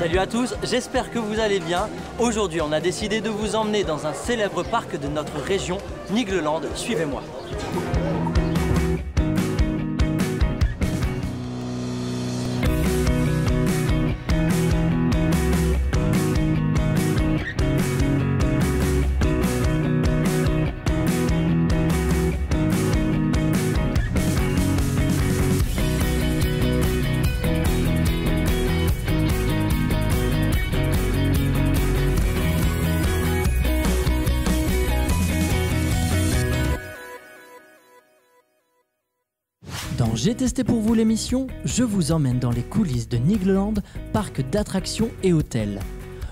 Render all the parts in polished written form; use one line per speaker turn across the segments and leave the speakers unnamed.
Salut à tous, j'espère que vous allez bien. Aujourd'hui, on a décidé de vous emmener dans un célèbre parc de notre région, Nigloland. Suivez-moi.
Dans J'ai testé pour vous l'émission, je vous emmène dans les coulisses de Nigloland, parc d'attractions et hôtels.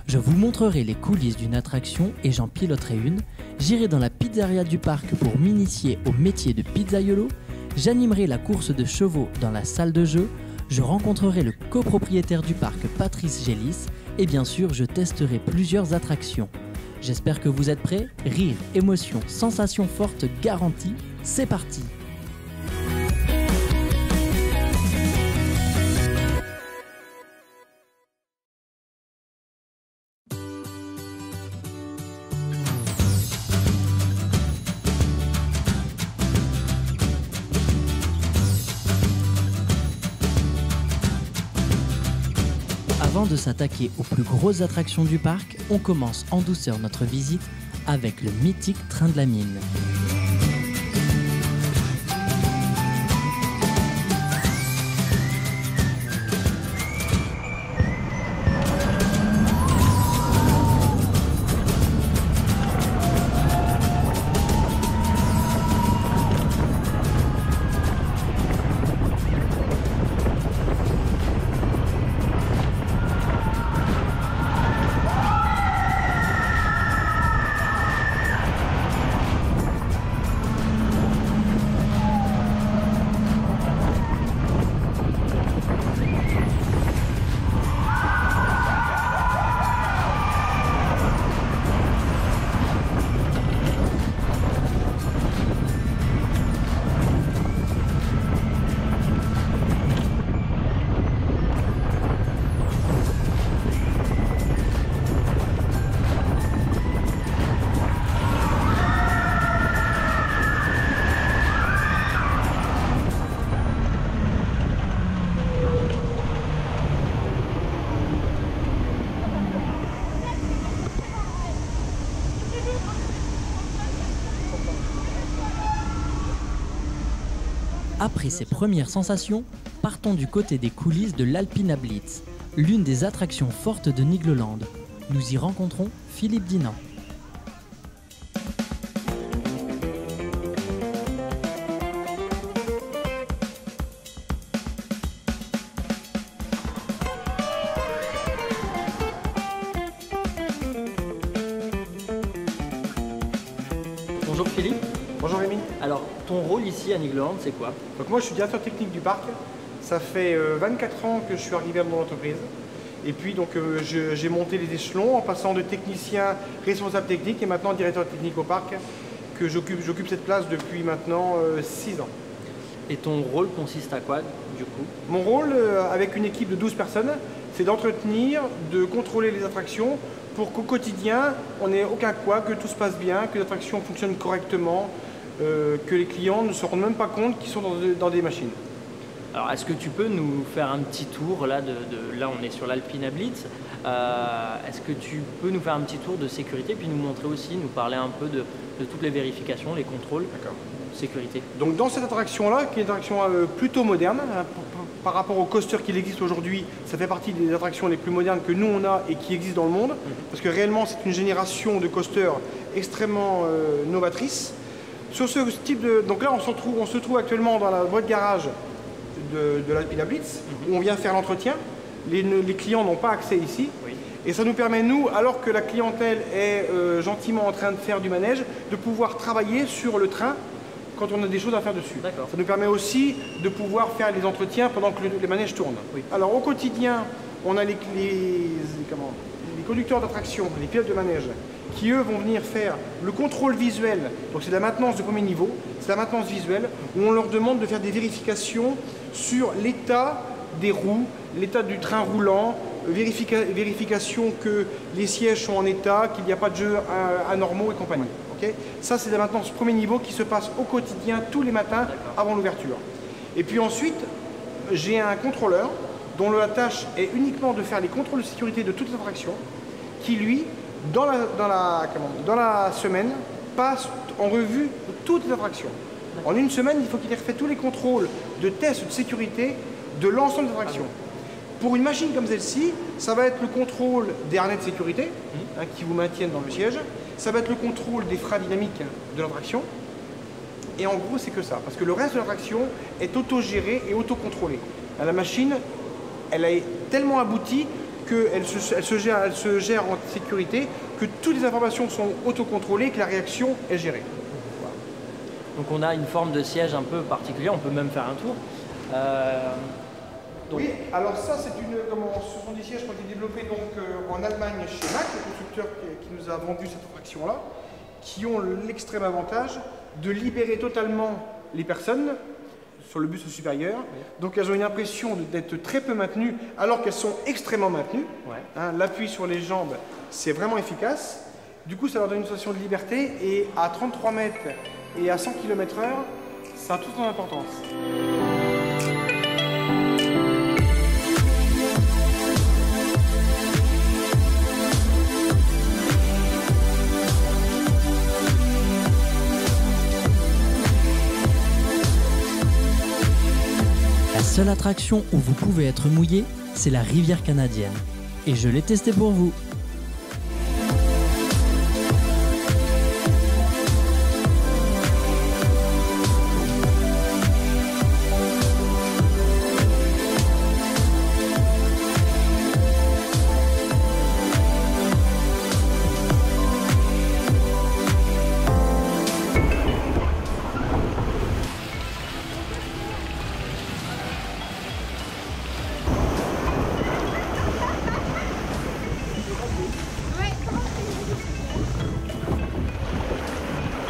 Je vous montrerai les coulisses d'une attraction et j'en piloterai une. J'irai dans la pizzeria du parc pour m'initier au métier de pizzaiolo. J'animerai la course de chevaux dans la salle de jeu. Je rencontrerai le copropriétaire du parc, Patrice Gélis. Et bien sûr, je testerai plusieurs attractions. J'espère que vous êtes prêts. Rire, émotion, sensations fortes garanties. C'est parti! Avant de s'attaquer aux plus grosses attractions du parc, on commence en douceur notre visite avec le mythique train de la mine. Après ces premières sensations, partons du côté des coulisses de l'Alpina Blitz, l'une des attractions fortes de Nigloland. Nous y rencontrons Philippe Dinan.
Bonjour Philippe.
Bonjour Rémi.
Alors, ton rôle ici à Nigloland, c'est quoi?
Donc moi je suis directeur technique du parc. Ça fait 24 ans que je suis arrivé à mon entreprise. Et puis donc j'ai monté les échelons en passant de technicien responsable technique et maintenant directeur technique au parc que j'occupe cette place depuis maintenant 6 ans.
Et ton rôle consiste à quoi du coup?
Mon rôle avec une équipe de 12 personnes, c'est d'entretenir, de contrôler les attractions pour qu'au quotidien on n'ait aucun couac, que tout se passe bien, que l'attraction fonctionne correctement, que les clients ne se rendent même pas compte qu'ils sont dans des machines.
Alors, est-ce que tu peux nous faire un petit tour, là on est sur l'Alpina Blitz, est-ce que tu peux nous faire un petit tour de sécurité, puis nous montrer aussi, nous parler un peu de toutes les vérifications, les contrôles, sécurité. Donc
dans cette attraction-là, qui est une attraction plutôt moderne, par rapport au coaster qu'il existe aujourd'hui, ça fait partie des attractions les plus modernes que nous on a et qui existent dans le monde, parce que réellement c'est une génération de coasters extrêmement novatrice. Sur ce type de... Donc là on se trouve actuellement dans la boîte garage de l'Alpina Blitz, où on vient faire l'entretien. Les clients n'ont pas accès ici. Oui. Et ça nous permet, nous, alors que la clientèle est gentiment en train de faire du manège, de pouvoir travailler sur le train quand on a des choses à faire dessus. Ça nous permet aussi de pouvoir faire les entretiens pendant que les manèges tournent. Oui. Alors au quotidien, on a les conducteurs d'attraction, les pilotes de manège, qui eux vont venir faire le contrôle visuel. Donc c'est de la maintenance de premier niveau, c'est la maintenance visuelle, où on leur demande de faire des vérifications sur l'état des roues, l'état du train roulant, vérification que les sièges sont en état, qu'il n'y a pas de jeux anormaux et compagnie. Okay, ça, c'est la maintenance premier niveau qui se passe au quotidien, tous les matins, avant l'ouverture. Et puis ensuite, j'ai un contrôleur dont la tâche est uniquement de faire les contrôles de sécurité de toutes les attractions, qui lui, dans la semaine, passe en revue toutes les attractions. En une semaine, il faut qu'il ait refait tous les contrôles de tests de sécurité de l'ensemble des attractions. Pour une machine comme celle-ci, ça va être le contrôle des harnais de sécurité qui vous maintiennent dans le siège. Ça va être le contrôle des freins dynamiques de l'attraction. Et en gros, c'est que ça. Parce que le reste de l'attraction est autogéré et autocontrôlé. La machine, elle est tellement aboutie qu'elle se gère en sécurité, que toutes les informations sont autocontrôlées et que la réaction est gérée.
Voilà. Donc on a une forme de siège un peu particulière, on peut même faire un tour.
Oui, alors ça, ce sont des sièges qui ont été développés en Allemagne chez Mack, le constructeur qui nous a vendu cette attraction-là, qui ont l'extrême avantage de libérer totalement les personnes sur le buste supérieur. Oui. Donc elles ont une impression d'être très peu maintenues, alors qu'elles sont extrêmement maintenues. Ouais. L'appui sur les jambes, c'est vraiment efficace. Du coup, ça leur donne une sensation de liberté, et à 33 mètres et à 100 km/h, ça a toute son importance.
La seule attraction où vous pouvez être mouillé, c'est la rivière canadienne. Et je l'ai testé pour vous.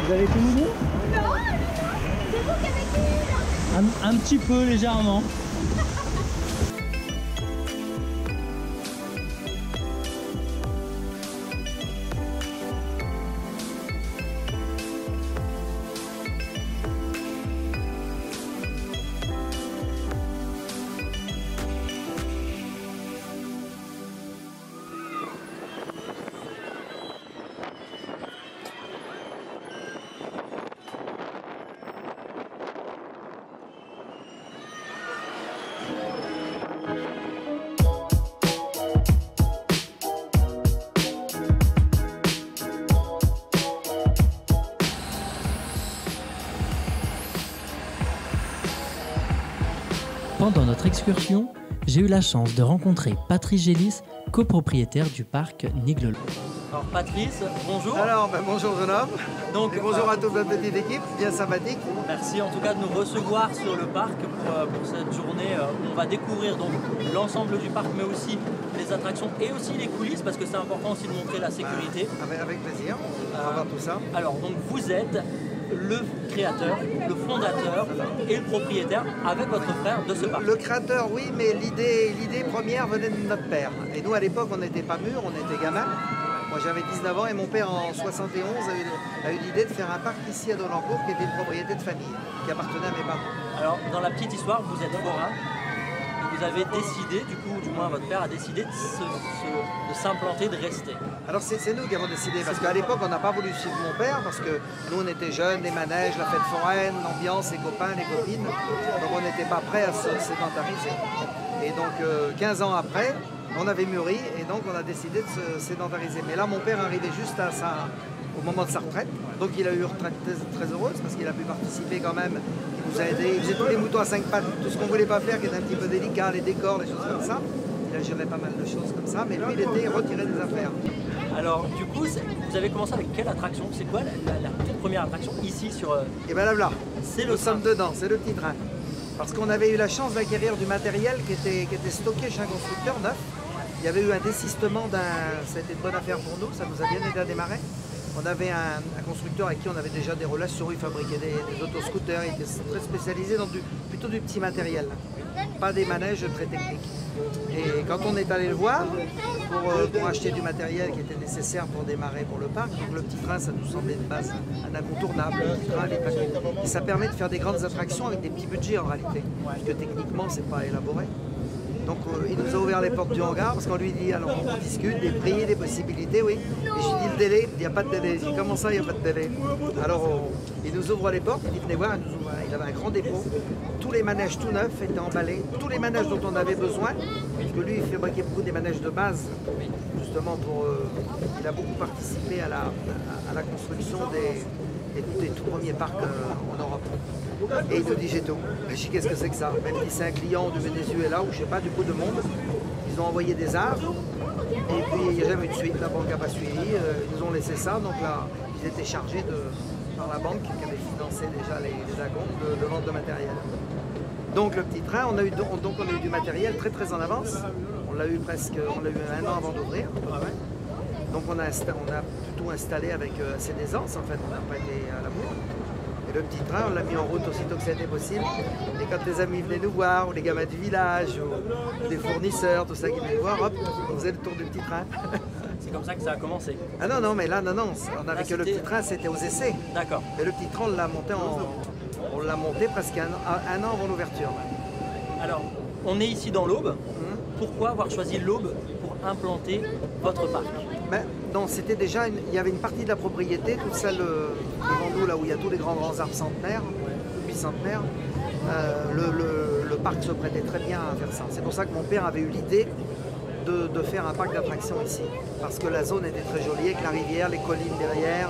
Vous avez été mouillé?
Non, c'est vous qui avez été
un petit peu, légèrement.
Pendant notre excursion, j'ai eu la chance de rencontrer Patrice Gélis, copropriétaire du parc Nigloland.
Alors Patrice, bonjour.
Alors, bonjour jeune homme.
Donc,
et bonjour à toute notre petite équipe, bien sympathique.
Merci en tout cas de nous recevoir sur le parc pour cette journée où on va découvrir donc l'ensemble du parc, mais aussi les attractions et aussi les coulisses, parce que c'est important aussi de montrer la sécurité.
Avec plaisir, on va voir tout ça.
Alors donc vous êtes le créateur, le fondateur et le propriétaire avec votre frère de ce parc.
Le créateur, oui, mais l'idée première venait de notre père. Et nous, à l'époque, on n'était pas mûrs, on était gamins. Moi, j'avais 19 ans et mon père, en 71, a eu l'idée de faire un parc ici à Dolencourt qui était une propriété de famille, qui appartenait à mes parents.
Alors, dans la petite histoire, vous êtes forain. Vous avez décidé, du coup, du moins votre père a décidé de s'implanter, de rester.
Alors c'est nous qui avons décidé, parce qu'à l'époque on n'a pas voulu suivre mon père, parce que nous on était jeunes, les manèges, la fête foraine, l'ambiance, les copains, les copines, donc on n'était pas prêts à se sédentariser. Et donc 15 ans après, on avait mûri et donc on a décidé de se sédentariser. Mais là mon père arrivait juste au moment de sa retraite, donc il a eu une retraite très heureuse, parce qu'il a pu participer quand même. Il nous a aidé, il faisait tous les moutons à 5 pattes, tout ce qu'on ne voulait pas faire qui était un petit peu délicat, les décors, les choses comme ça. Il a géré pas mal de choses comme ça, mais lui il était retiré des affaires.
Alors du coup, vous avez commencé avec quelle attraction? C'est quoi la toute première attraction ici sur...
Et bien là,
c'est
nous sommes dedans, c'est le petit train. Parce qu'on avait eu la chance d'acquérir du matériel qui était stocké chez un constructeur neuf. Il y avait eu un désistement ça a été une bonne affaire pour nous, ça nous a bien aidé à démarrer. On avait un constructeur avec qui on avait déjà des relations, il fabriquait des autoscooters, il était très spécialisé dans plutôt du petit matériel, pas des manèges très techniques. Et quand on est allé le voir pour acheter du matériel qui était nécessaire pour démarrer pour le parc, donc le petit train, ça nous semblait de base un incontournable. Le petit train, et ça permet de faire des grandes attractions avec des petits budgets en réalité, parce que techniquement, c'est pas élaboré. Donc il nous a ouvert les portes du hangar parce qu'on lui dit, alors on discute des prix, des possibilités, oui. Et je lui dis le délai, il n'y a pas de délai. Je dis comment ça, il n'y a pas de délai? Alors il nous ouvre les portes, il dit venez voir, il avait un grand dépôt. Tous les manèges tout neufs étaient emballés, tous les manèges dont on avait besoin, parce que lui il fabriquait beaucoup des manèges de base, justement pour... il a beaucoup participé à la construction des tout premiers parcs en Europe. Et il nous dit j'ai tout. Je dis qu'est-ce que c'est que ça? Même si c'est un client du Venezuela ou je sais pas, du coup de monde, ils ont envoyé des arts et puis il n'y a jamais eu de suite, la banque n'a pas suivi, ils nous ont laissé ça, donc là ils étaient chargés par la banque qui avait financé déjà les acomptes de vente de matériel. Donc le petit train, on a eu du matériel très très en avance, on l'a eu un an avant d'ouvrir. Donc on a plutôt installé avec assez d'aisance en fait, on n'a pas été à la bourre. Et le petit train, on l'a mis en route aussitôt que c'était possible. Et quand les amis venaient nous voir, ou les gamins du village, ou des fournisseurs, tout ça qui venaient nous voir, hop, on faisait le tour du petit train.
C'est comme ça que ça a commencé.
Ah non, non, mais là, non, on avait que le petit train, c'était aux essais.
D'accord.
Et le petit train, on l'a monté presque un an avant l'ouverture.
Alors, on est ici dans l'Aube. Pourquoi avoir choisi l'Aube pour implanter votre parc?
Ben, non, c'était déjà, il y avait une partie de la propriété, toute celle devant nous, là où il y a tous les grands arbres centenaires, bicentenaires. Le parc se prêtait très bien à faire ça. C'est pour ça que mon père avait eu l'idée de faire un parc d'attractions ici. Parce que la zone était très jolie, avec la rivière, les collines derrière.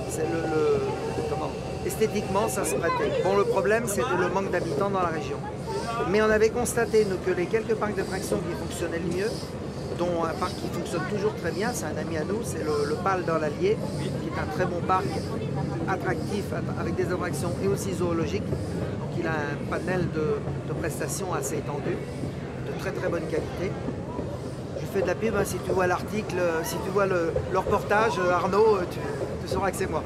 C'est esthétiquement, ça se prêtait. Bon, le problème, c'était le manque d'habitants dans la région. Mais on avait constaté que les quelques parcs d'attractions qui fonctionnaient le mieux, dont un parc qui fonctionne toujours très bien, c'est un ami à nous, c'est le PAL dans l'Allier, qui est un très bon parc attractif avec des attractions et aussi zoologiques. Donc il a un panel de prestations assez étendu, de très très bonne qualité. Je fais de la pub, hein, si tu vois l'article, si tu vois le reportage, Arnaud, tu sauras que c'est moi.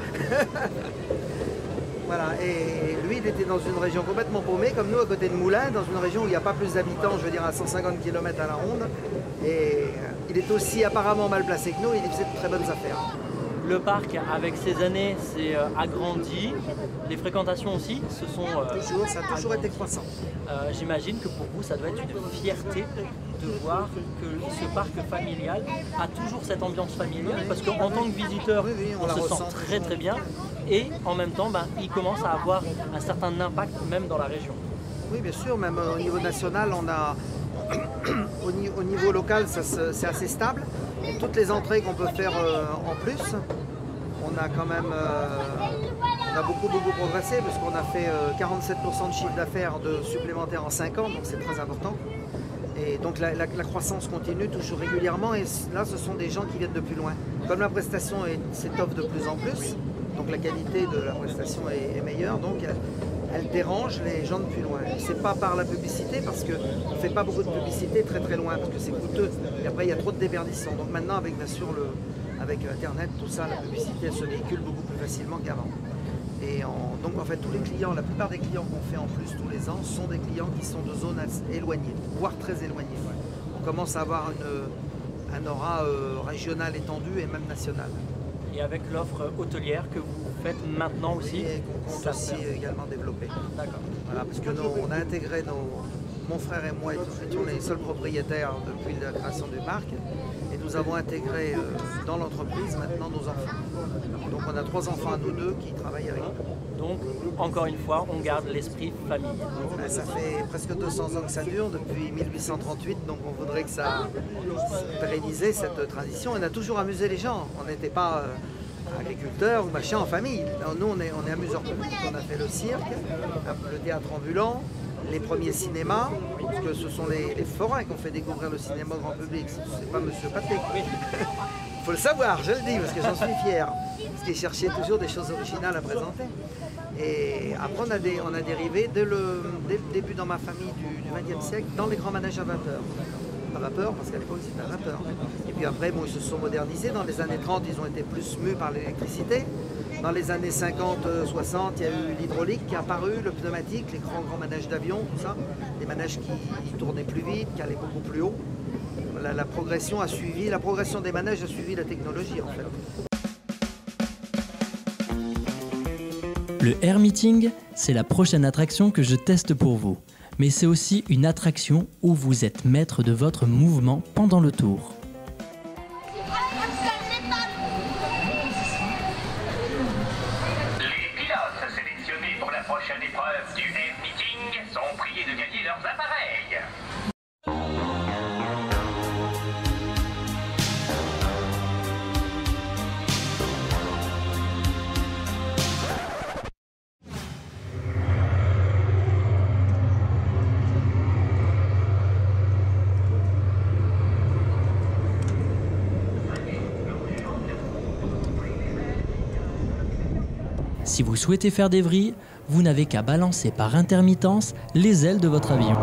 Voilà, et lui il était dans une région complètement paumée, comme nous à côté de Moulins, dans une région où il n'y a pas plus d'habitants, je veux dire à 150 km à la ronde. Et il est aussi apparemment mal placé que nous, il faisait de très bonnes affaires.
Le parc, avec ses années, s'est agrandi. Les fréquentations aussi se sont
ça a toujours été croissant.
J'imagine que pour vous, ça doit être une fierté de voir que ce parc familial a toujours cette ambiance familiale, parce qu'en tant que visiteur, on se sent très très bien, et en même temps, il commence à avoir un certain impact même dans la région.
Oui, bien sûr, même au niveau national, on a... au niveau local, c'est assez stable. Et toutes les entrées qu'on peut faire en plus, on a quand même on a beaucoup progressé parce qu'on a fait 47% de chiffre d'affaires supplémentaire en 5 ans, donc c'est très important. Et donc la croissance continue toujours régulièrement et là ce sont des gens qui viennent de plus loin. Comme la prestation s'étoffe de plus en plus, donc la qualité de la prestation est meilleure, donc elle dérange les gens de plus loin. C'est pas par la publicité parce qu'on ne fait pas beaucoup de publicité très très loin parce que c'est coûteux et après il y a trop de déperdition. Donc maintenant avec bien sûr avec internet, tout ça, la publicité elle se véhicule beaucoup plus facilement qu'avant. Et donc en fait tous les clients, la plupart des clients qu'on fait en plus tous les ans sont des clients qui sont de zones éloignées, voire très éloignées. On commence à avoir un aura régional étendu et même national.
Et avec l'offre hôtelière que vous faites maintenant aussi,
et qu'on compte aussi également développer.
D'accord.
Voilà, parce que on a intégré mon frère et moi étions les seuls propriétaires depuis la création du parc et nous avons intégré dans l'entreprise maintenant nos enfants. Donc on a 3 enfants à nous deux qui travaillent avec nous.
Donc encore une fois, on garde l'esprit famille.
Ça fait presque 200 ans que ça dure, depuis 1838, donc on voudrait que ça pérenniser cette tradition. On a toujours amusé les gens, on n'était pas agriculteurs ou machin en famille. Nous on est amuseurs publics, on a fait le cirque, le théâtre ambulant, les premiers cinémas, parce que ce sont les forains qui ont fait découvrir le cinéma au grand public, c'est pas Monsieur Pathé. Il faut le savoir, je le dis, parce que j'en suis fier. Parce qu'il cherchait toujours des choses originales à présenter. Et après, on a dérivé dès le début dans ma famille du XXe siècle dans les grands manèges à vapeur. à vapeur, parce qu'à l'époque c'était à vapeur. Et puis après, bon, ils se sont modernisés. Dans les années 30, ils ont été plus mus par l'électricité. Dans les années 50-60, il y a eu l'hydraulique qui est apparu, le pneumatique, les grands manèges d'avion, tout ça. Des manèges qui tournaient plus vite, qui allaient beaucoup plus haut. La progression a suivi, la progression des manèges a suivi la technologie en fait.
Le Air Meeting, c'est la prochaine attraction que je teste pour vous. Mais c'est aussi une attraction où vous êtes maître de votre mouvement pendant le tour.
Les pilotes sélectionnés pour la prochaine épreuve du Air Meeting sont priés de gagner leurs appareils.
Si vous souhaitez faire des vrilles, vous n'avez qu'à balancer par intermittence les ailes de votre avion.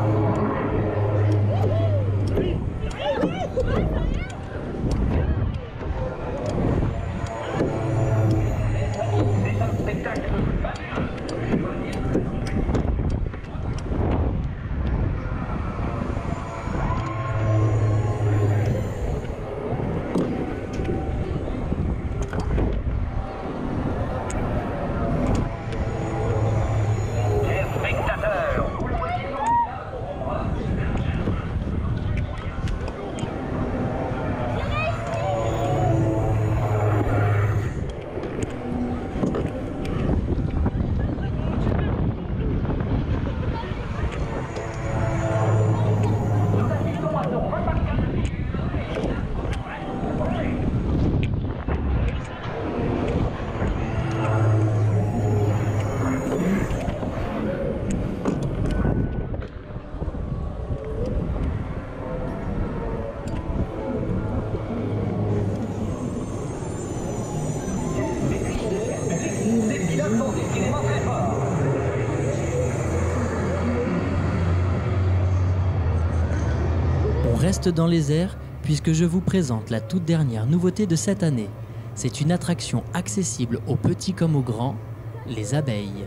On reste dans les airs puisque je vous présente la toute dernière nouveauté de cette année. C'est une attraction accessible aux petits comme aux grands, les abeilles.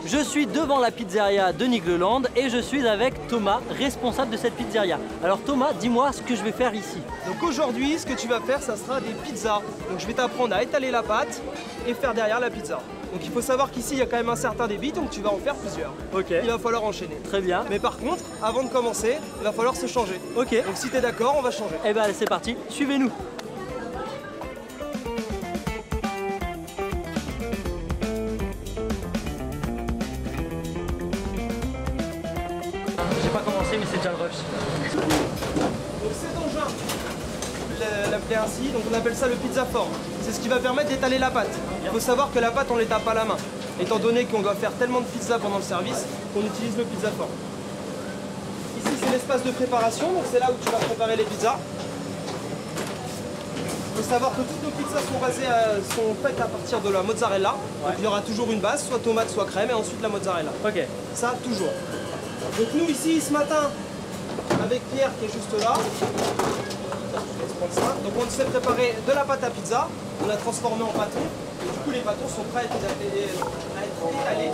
Je suis devant la pizzeria de Nigloland et je suis avec Thomas, responsable de cette pizzeria. Alors Thomas, dis-moi ce que je vais faire ici.
Donc aujourd'hui, ce que tu vas faire, ça sera des pizzas. Donc je vais t'apprendre à étaler la pâte et faire derrière la pizza. Donc il faut savoir qu'ici, il y a quand même un certain débit, donc tu vas en faire plusieurs.
Ok.
Il va falloir enchaîner.
Très bien.
Mais par contre, avant de commencer, il va falloir se changer.
Ok.
Donc si tu es d'accord, on va changer.
Eh ben c'est parti, suivez-nous. J'ai pas commencé, mais c'est déjà le rush.
Donc cet engin, l'appeler ainsi, donc on appelle ça le pizza form. C'est ce qui va permettre d'étaler la pâte. Il faut savoir que la pâte, on ne l'étale pas à la main. Étant donné qu'on doit faire tellement de pizza pendant le service, qu'on utilise le pizza form. Ici, c'est l'espace de préparation, donc c'est là où tu vas préparer les pizzas. Il faut savoir que toutes nos pizzas sont faites à partir de la mozzarella. Donc il y aura toujours une base, soit tomate, soit crème, et ensuite la mozzarella.
Ok.
Ça, toujours. Donc nous, ici, ce matin, avec Pierre qui est juste là, donc on s'est préparé de la pâte à pizza, on l'a transformé en pâton, et du coup les pâtons sont prêts à être étalés.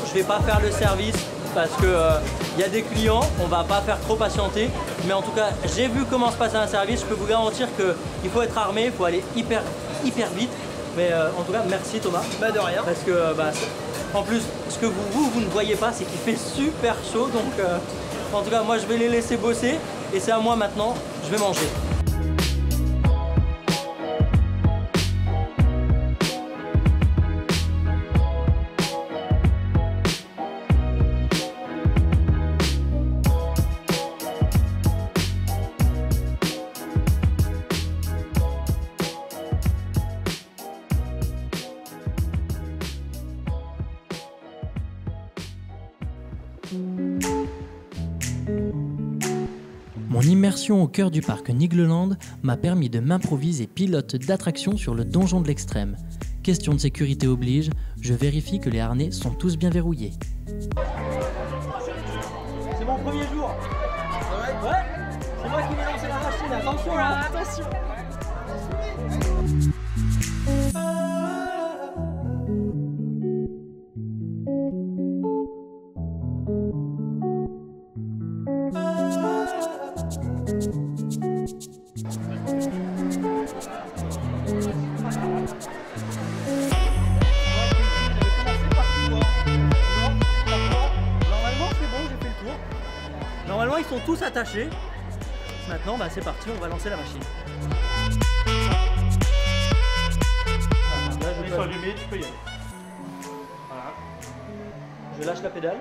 je vais pas faire le service parce que y a des clients, on va pas faire trop patienter. Mais en tout cas, j'ai vu comment se passait un service. Je peux vous garantir qu'il faut être armé, il faut aller hyper vite. Mais en tout cas, merci Thomas.
Bah de rien.
Parce que en plus, ce que vous ne voyez pas, c'est qu'il fait super chaud. Donc en tout cas, moi je vais les laisser bosser. Et c'est à moi maintenant, je vais manger.
Mon immersion au cœur du parc Nigloland m'a permis de m'improviser pilote d'attraction sur le donjon de l'extrême. Question de sécurité oblige, je vérifie que les harnais sont tous bien verrouillés.
C'est mon premier jour. Ouais, c'est moi qui vais lancer la machine, attention là. Attention. Normalement, ils sont tous attachés. Maintenant, bah, c'est parti, on va lancer la machine. Là,
Ils sont allumés, tu peux y aller.
Voilà. Je lâche la pédale.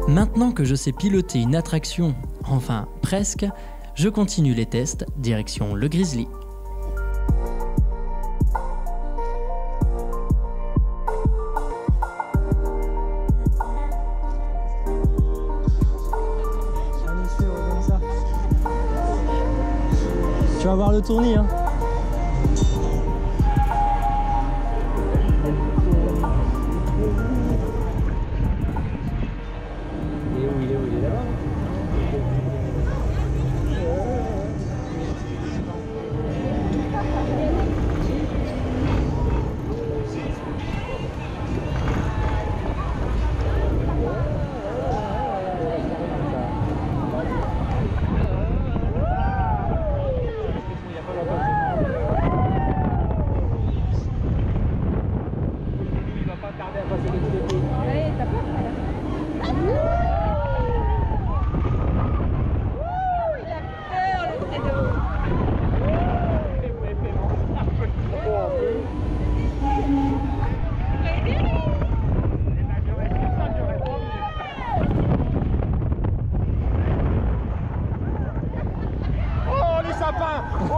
Maintenant que je sais piloter une attraction, enfin presque, je continue les tests, direction le Grizzly.
Tu vas voir le tournis, hein.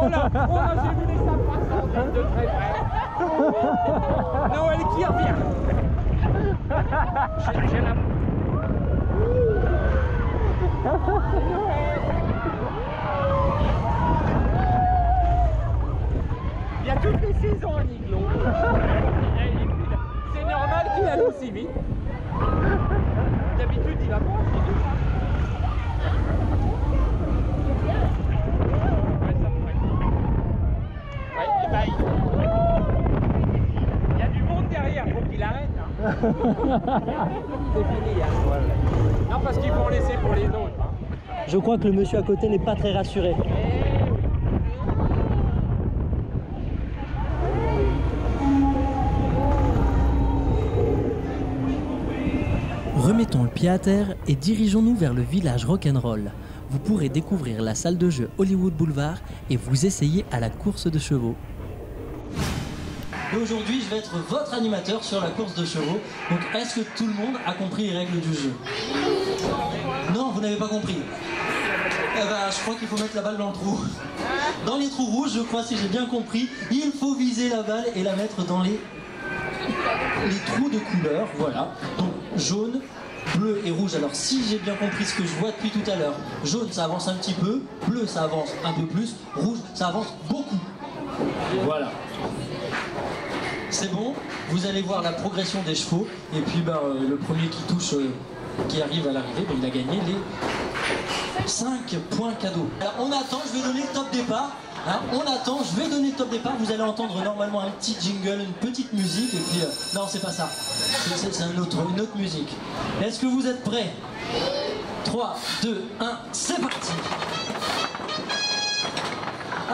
Oh là, j'ai vu les sapins de très près. Noël qui revient. J'ai la... Il y a toutes les saisons à Niglo. C'est normal qu'il aille aussi vite. D'habitude, il va pas. Il y a du monde derrière, faut qu'il arrête. Hein. C'est fini. Hein. Non, parce qu'ils vont laisser pour les autres. Hein.
Je crois que le monsieur à côté n'est pas très rassuré.
Remettons le pied à terre et dirigeons-nous vers le village rock'n'roll. Vous pourrez découvrir la salle de jeu Hollywood Boulevard et vous essayer à la course de chevaux. Et aujourd'hui, je vais être votre animateur sur la course de chevaux. Donc, est-ce que tout le monde a compris les règles du jeu? Non, vous n'avez pas compris. Eh ben, je crois qu'il faut mettre la balle dans le trou. Dans les trous rouges, je crois, si j'ai bien compris, il faut viser la balle et la mettre dans les trous de couleur. Voilà. Donc, jaune, bleu et rouge. Alors si j'ai bien compris ce que je vois depuis tout à l'heure, jaune ça avance un petit peu, bleu ça avance un peu plus, rouge ça avance beaucoup. Voilà. C'est bon, vous allez voir la progression des chevaux et puis le premier qui touche, qui arrive à l'arrivée, il a gagné les 5 points cadeaux. Alors on attend, je vais donner le top départ. Hein, on attend, je vais donner le top départ, vous allez entendre normalement un petit jingle, une petite musique, et puis... non, c'est pas ça, c'est une autre musique. Est-ce que vous êtes prêts? 3, 2, 1, c'est parti.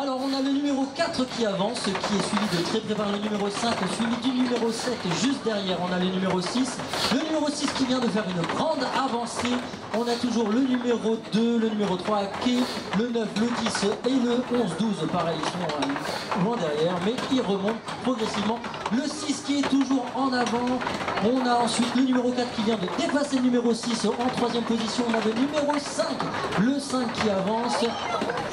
Alors on a le numéro 4 qui avance, qui est suivi de très près par le numéro 5, suivi du numéro 7, juste derrière on a le numéro 6. Le numéro 6 qui vient de faire une grande avancée. On a toujours le numéro 2, le numéro 3, Kay, le 9, le 10 et le 11-12. Pareil, ils sont loin derrière, mais ils remontent progressivement. Le 6 qui est toujours en avant. On a ensuite le numéro 4 qui vient de dépasser le numéro 6 en troisième position. On a le numéro 5, le 5 qui avance.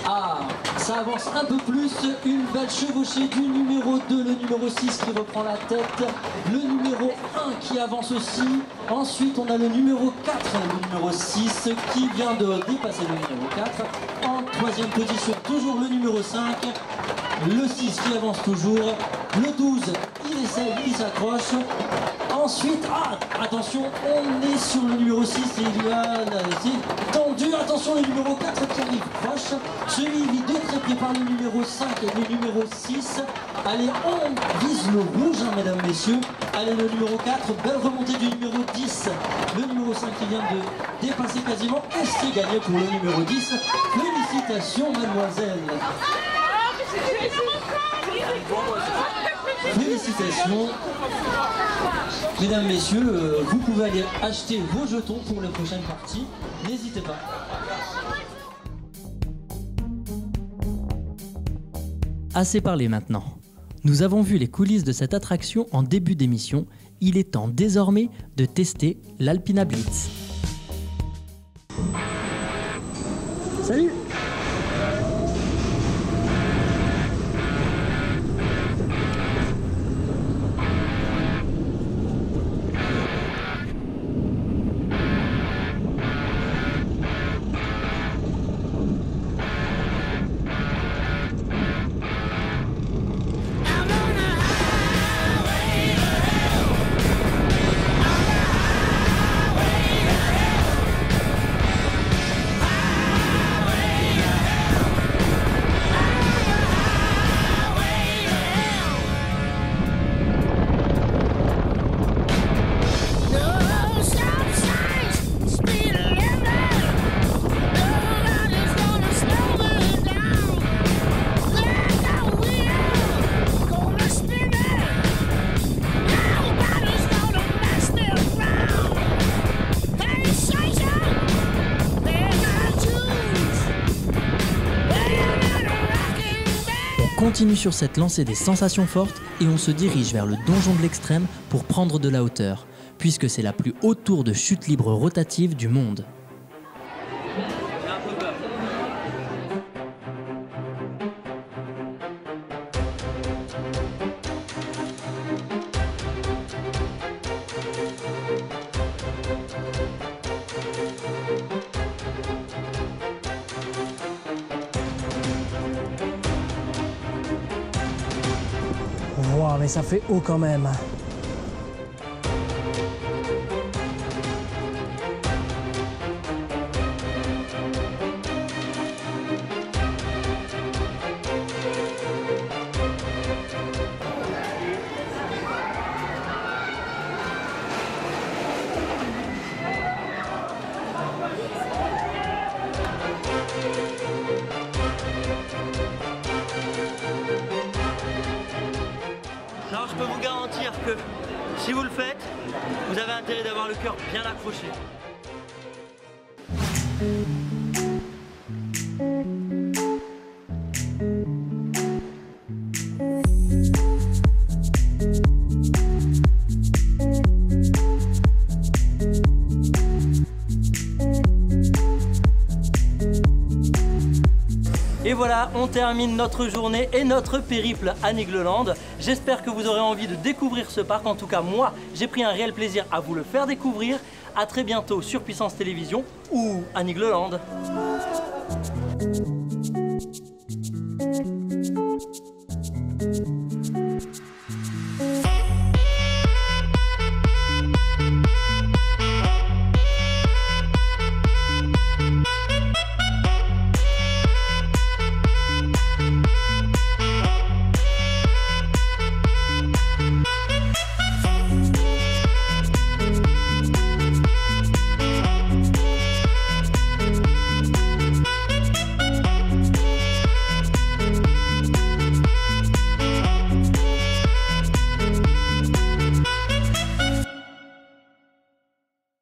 Ah, ça avance un peu plus. Une belle chevauchée du numéro 2, le numéro 6 qui reprend la tête. Le numéro 1 qui avance aussi. Ensuite, on a le numéro 4, le numéro 6 qui vient de dépasser le numéro 4. En troisième position, toujours le numéro 5. Le 6 qui avance toujours. Le 12, il essaie, il s'accroche. Ensuite, attention, on est sur le numéro 6 et il y a... C'est tendu, attention, le numéro 4 qui arrive proche. Suivi de très près par le numéro 5 et le numéro 6. Allez, on vise le rouge, hein, mesdames, messieurs. Allez, le numéro 4, belle remontée du numéro 10. Le numéro 5 qui vient de dépasser quasiment. Et c'est gagné pour le numéro 10. Félicitations, mademoiselle. Félicitations. Mesdames, messieurs, vous pouvez aller acheter vos jetons pour les prochaines parties. N'hésitez pas.
Assez parlé maintenant. Nous avons vu les coulisses de cette attraction en début d'émission. Il est temps désormais de tester l'Alpina Blitz.
Salut!
On continue sur cette lancée des sensations fortes et on se dirige vers le donjon de l'extrême pour prendre de la hauteur, puisque c'est la plus haute tour de chute libre rotative du monde.
Wow, mais ça fait haut quand même.
Alors je peux vous garantir que si vous le faites, vous avez intérêt d'avoir le cœur bien accroché. voilà, on termine notre journée et notre périple à Nigloland. J'espère que vous aurez envie de découvrir ce parc. En tout cas, moi, j'ai pris un réel plaisir à vous le faire découvrir. À très bientôt sur Puissance Télévision ou à Nigloland.